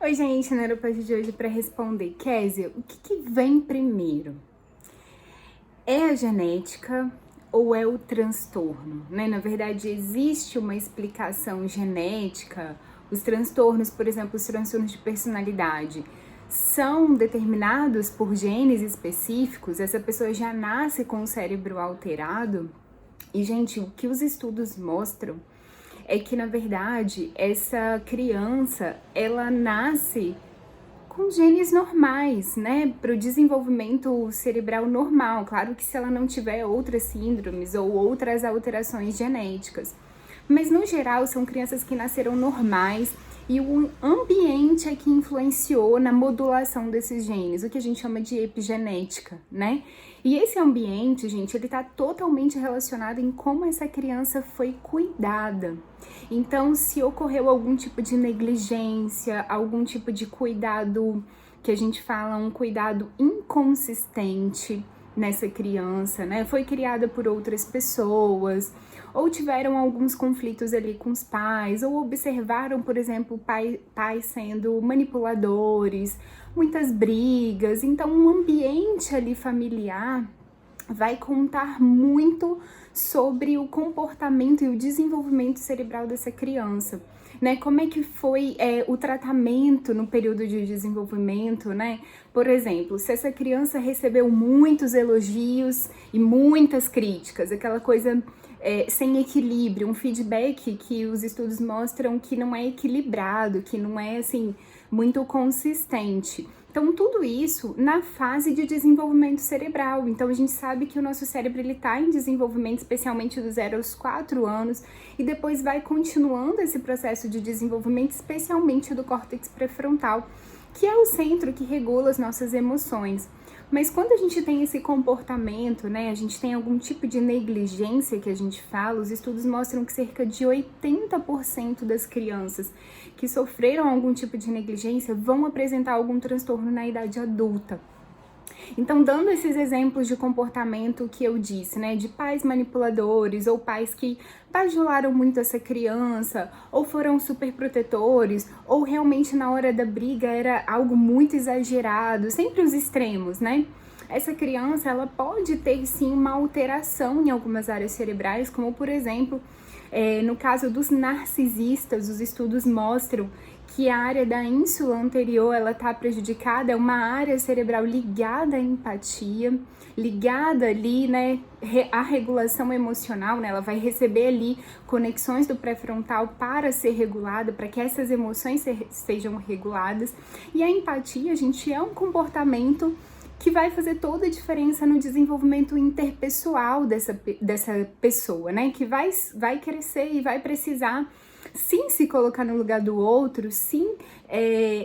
Oi, gente, na Neuropod de hoje para responder. Kézia, o que vem primeiro? É a genética ou é o transtorno? Na verdade, existe uma explicação genética. Os transtornos, por exemplo, os transtornos de personalidade, são determinados por genes específicos? Essa pessoa já nasce com o cérebro alterado? E, gente, o que os estudos mostram é que, na verdade, essa criança, ela nasce com genes normais, né, para o desenvolvimento cerebral normal. Claro que se ela não tiver outras síndromes ou outras alterações genéticas. Mas, no geral, são crianças que nasceram normais e o ambiente é que influenciou na modulação desses genes, o que a gente chama de epigenética, né? E esse ambiente, gente, ele tá totalmente relacionado em como essa criança foi cuidada. Então, se ocorreu algum tipo de negligência, algum tipo de cuidado, que a gente fala um cuidado inconsistente nessa criança, né? Foi criada por outras pessoas, ou tiveram alguns conflitos ali com os pais, ou observaram, por exemplo, pais sendo manipuladores, muitas brigas. Então, um ambiente ali familiar vai contar muito sobre o comportamento e o desenvolvimento cerebral dessa criança, né? Como é que foi o tratamento no período de desenvolvimento, né? Por exemplo, se essa criança recebeu muitos elogios e muitas críticas, aquela coisa sem equilíbrio, um feedback que os estudos mostram que não é equilibrado, que não é, assim, muito consistente. Então, tudo isso na fase de desenvolvimento cerebral. Então, a gente sabe que o nosso cérebro ele está em desenvolvimento, especialmente do 0 aos 4 anos, e depois vai continuando esse processo de desenvolvimento, especialmente do córtex pré-frontal, que é o centro que regula as nossas emoções. Mas quando a gente tem esse comportamento, né, a gente tem algum tipo de negligência que a gente fala, os estudos mostram que cerca de 80% das crianças que sofreram algum tipo de negligência vão apresentar algum transtorno na idade adulta. Então, dando esses exemplos de comportamento que eu disse, né, de pais manipuladores ou pais que bajularam muito essa criança, ou foram super protetores, ou realmente na hora da briga era algo muito exagerado, sempre os extremos, né? Essa criança, ela pode ter sim uma alteração em algumas áreas cerebrais, como por exemplo, no caso dos narcisistas, os estudos mostram que a área da ínsula anterior ela está prejudicada, é uma área cerebral ligada à empatia, ligada ali, né, à regulação emocional, né, ela vai receber ali conexões do pré-frontal para ser regulada, para que essas emoções sejam reguladas. E a empatia, gente, é um comportamento que vai fazer toda a diferença no desenvolvimento interpessoal dessa pessoa, né, que vai crescer e vai precisar sim se colocar no lugar do outro, sim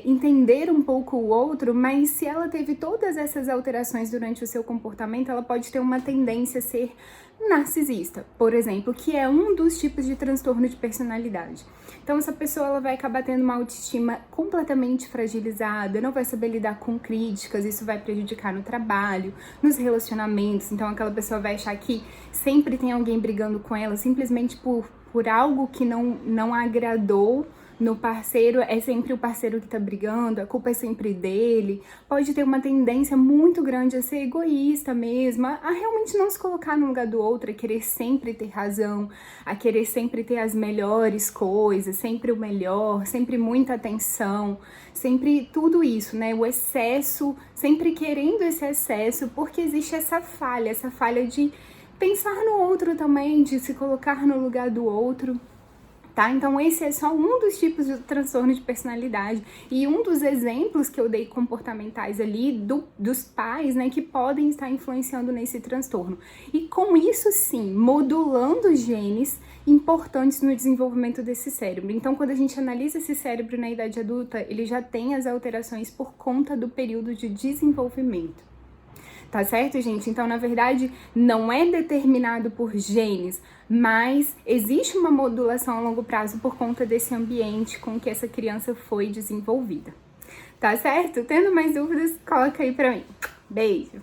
entender um pouco o outro, mas se ela teve todas essas alterações durante o seu comportamento, ela pode ter uma tendência a ser narcisista, por exemplo, que é um dos tipos de transtorno de personalidade. Então essa pessoa ela vai acabar tendo uma autoestima completamente fragilizada, não vai saber lidar com críticas, isso vai prejudicar no trabalho, nos relacionamentos. Então aquela pessoa vai achar que sempre tem alguém brigando com ela simplesmente por algo que não agradou no parceiro, é sempre o parceiro que tá brigando, a culpa é sempre dele. Pode ter uma tendência muito grande a ser egoísta mesmo, a realmente não se colocar no lugar do outro, a querer sempre ter razão, a querer sempre ter as melhores coisas, sempre o melhor, sempre muita atenção, sempre tudo isso, né? O excesso, sempre querendo esse excesso, porque existe essa falha de pensar no outro também, de se colocar no lugar do outro, tá? Então esse é só um dos tipos de transtorno de personalidade e um dos exemplos que eu dei comportamentais ali dos pais, né, que podem estar influenciando nesse transtorno. E com isso sim, modulando genes importantes no desenvolvimento desse cérebro. Então quando a gente analisa esse cérebro na idade adulta, ele já tem as alterações por conta do período de desenvolvimento. Tá certo, gente? Então, na verdade, não é determinado por genes, mas existe uma modulação a longo prazo por conta desse ambiente com que essa criança foi desenvolvida. Tá certo? Tendo mais dúvidas, coloca aí pra mim. Beijo!